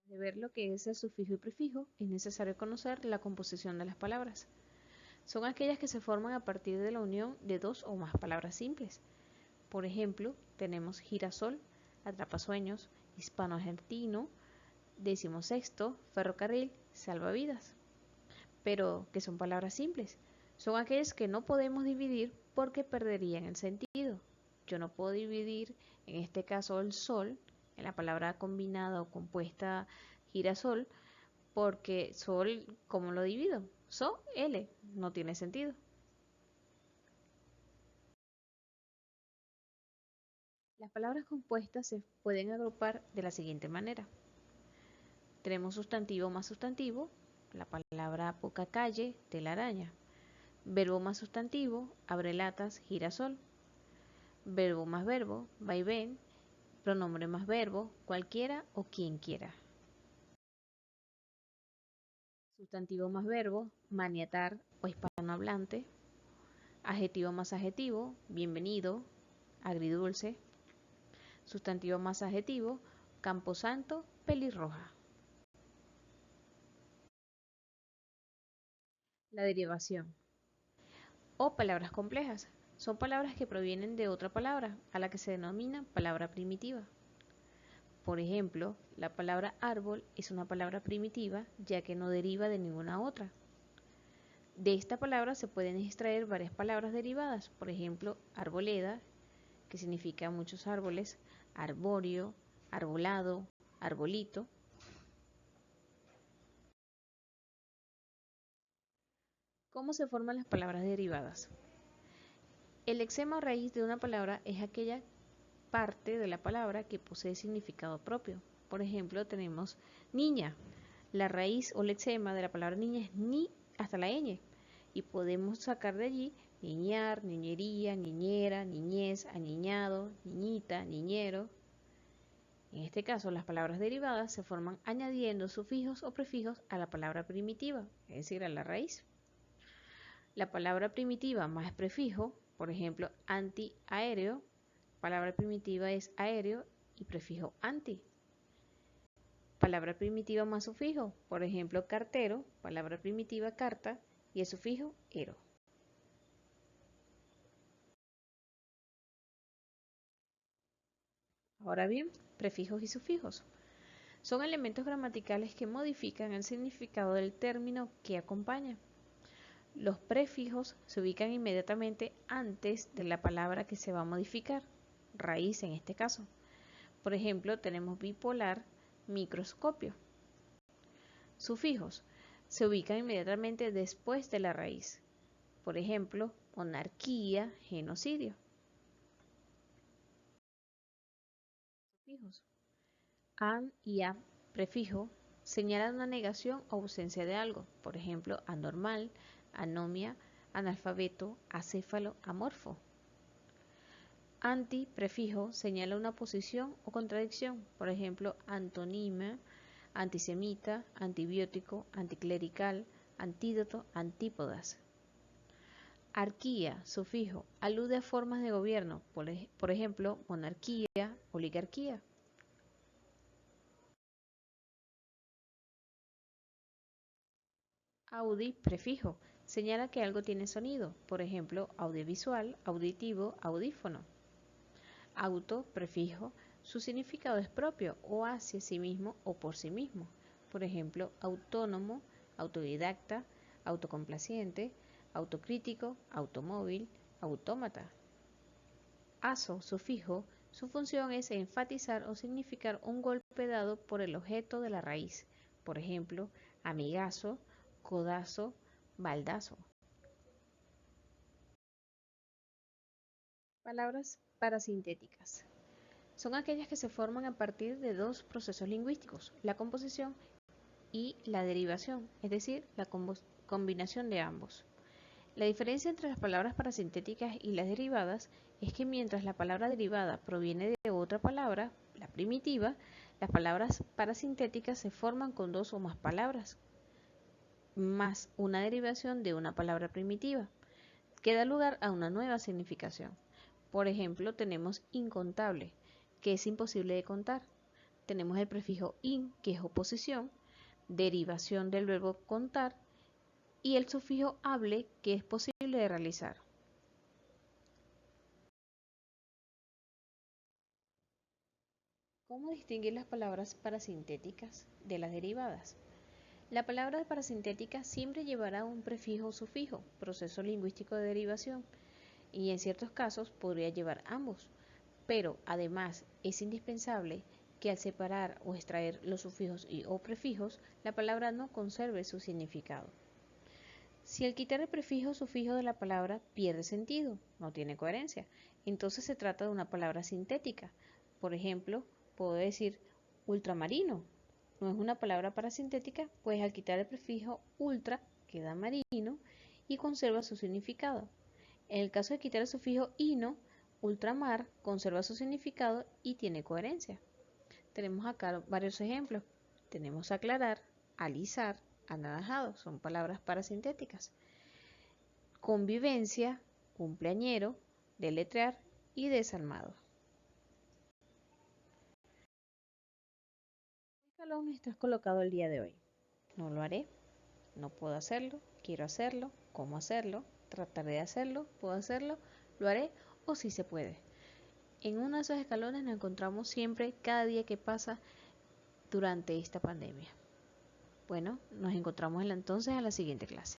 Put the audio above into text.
De ver lo que es el sufijo y prefijo, es necesario conocer la composición de las palabras. Son aquellas que se forman a partir de la unión de dos o más palabras simples. Por ejemplo, tenemos girasol, atrapasueños, hispano-argentino, 16º, ferrocarril, salvavidas. Pero, ¿qué son palabras simples? Son aquellas que no podemos dividir porque perderían el sentido. Yo no puedo dividir, en este caso, el sol, en la palabra combinada o compuesta girasol, porque sol, ¿cómo lo divido? So, L, no tiene sentido. Las palabras compuestas se pueden agrupar de la siguiente manera. Tenemos sustantivo más sustantivo, la palabra poca calle, telaraña. Verbo más sustantivo, abre latas, girasol. Verbo más verbo, vaivén. Pronombre más verbo, cualquiera o quien quiera. Sustantivo más verbo, maniatar o hispanohablante. Adjetivo más adjetivo, bienvenido, agridulce. Sustantivo más adjetivo, camposanto, pelirroja. La derivación. O palabras complejas. Son palabras que provienen de otra palabra, a la que se denomina palabra primitiva. Por ejemplo, la palabra árbol es una palabra primitiva, ya que no deriva de ninguna otra. De esta palabra se pueden extraer varias palabras derivadas, por ejemplo, arboleda, que significa muchos árboles, arbóreo, arbolado, arbolito. ¿Cómo se forman las palabras derivadas? El lexema o raíz de una palabra es aquella parte de la palabra que posee significado propio. Por ejemplo, tenemos niña. La raíz o lexema de la palabra niña es ni hasta la ñ. Y podemos sacar de allí niñar, niñería, niñera, niñez, aniñado, niñita, niñero. En este caso, las palabras derivadas se forman añadiendo sufijos o prefijos a la palabra primitiva, es decir, a la raíz. La palabra primitiva más prefijo, por ejemplo, antiaéreo, palabra primitiva es aéreo y prefijo anti. Palabra primitiva más sufijo, por ejemplo, cartero, palabra primitiva carta y el sufijo ero. Ahora bien, prefijos y sufijos. Son elementos gramaticales que modifican el significado del término que acompaña. Los prefijos se ubican inmediatamente antes de la palabra que se va a modificar, raíz en este caso. Por ejemplo, tenemos bipolar, microscopio. Sufijos se ubican inmediatamente después de la raíz. Por ejemplo, monarquía, genocidio. Sufijos. An y a, prefijo, señalan una negación o ausencia de algo. Por ejemplo, anormal, anomia, analfabeto, acéfalo, amorfo. Anti, prefijo, señala una oposición o contradicción. Por ejemplo, antonima, antisemita, antibiótico, anticlerical, antídoto, antípodas. Arquía, sufijo, alude a formas de gobierno, por ejemplo, monarquía, oligarquía. Audi, prefijo, señala que algo tiene sonido, por ejemplo, audiovisual, auditivo, audífono. Auto, prefijo, su significado es propio o hacia sí mismo o por sí mismo. Por ejemplo, autónomo, autodidacta, autocomplaciente, autocrítico, automóvil, autómata. Aso, sufijo, su función es enfatizar o significar un golpe dado por el objeto de la raíz. Por ejemplo, amigazo, codazo, baldazo. Palabras parasintéticas. Son aquellas que se forman a partir de dos procesos lingüísticos, la composición y la derivación, es decir, la combinación de ambos. La diferencia entre las palabras parasintéticas y las derivadas es que mientras la palabra derivada proviene de otra palabra, la primitiva, las palabras parasintéticas se forman con dos o más palabras, más una derivación de una palabra primitiva, que da lugar a una nueva significación. Por ejemplo, tenemos incontable, que es imposible de contar. tenemos el prefijo in, que es oposición, derivación del verbo contar, y el sufijo able, que es posible de realizar. ¿Cómo distinguir las palabras parasintéticas de las derivadas? La palabra parasintética siempre llevará un prefijo o sufijo, proceso lingüístico de derivación, y en ciertos casos podría llevar ambos. Pero además es indispensable que al separar o extraer los sufijos y o prefijos, la palabra no conserve su significado. Si al quitar el prefijo o sufijo de la palabra pierde sentido, no tiene coherencia, entonces se trata de una palabra sintética. Por ejemplo, puedo decir ultramarino. No es una palabra parasintética, pues al quitar el prefijo ultra queda marino y conserva su significado. En el caso de quitar el sufijo ino, ultramar conserva su significado y tiene coherencia. Tenemos acá varios ejemplos. Tenemos aclarar, alisar, anaranjado, son palabras parasintéticas. Convivencia, cumpleañero, deletrear y desalmado. ¿Qué escalón estás colocado el día de hoy? No lo haré, no puedo hacerlo, quiero hacerlo, cómo hacerlo, trataré de hacerlo, puedo hacerlo, lo haré o sí se puede. En uno de esos escalones nos encontramos siempre cada día que pasa durante esta pandemia. Bueno, nos encontramos entonces a la siguiente clase.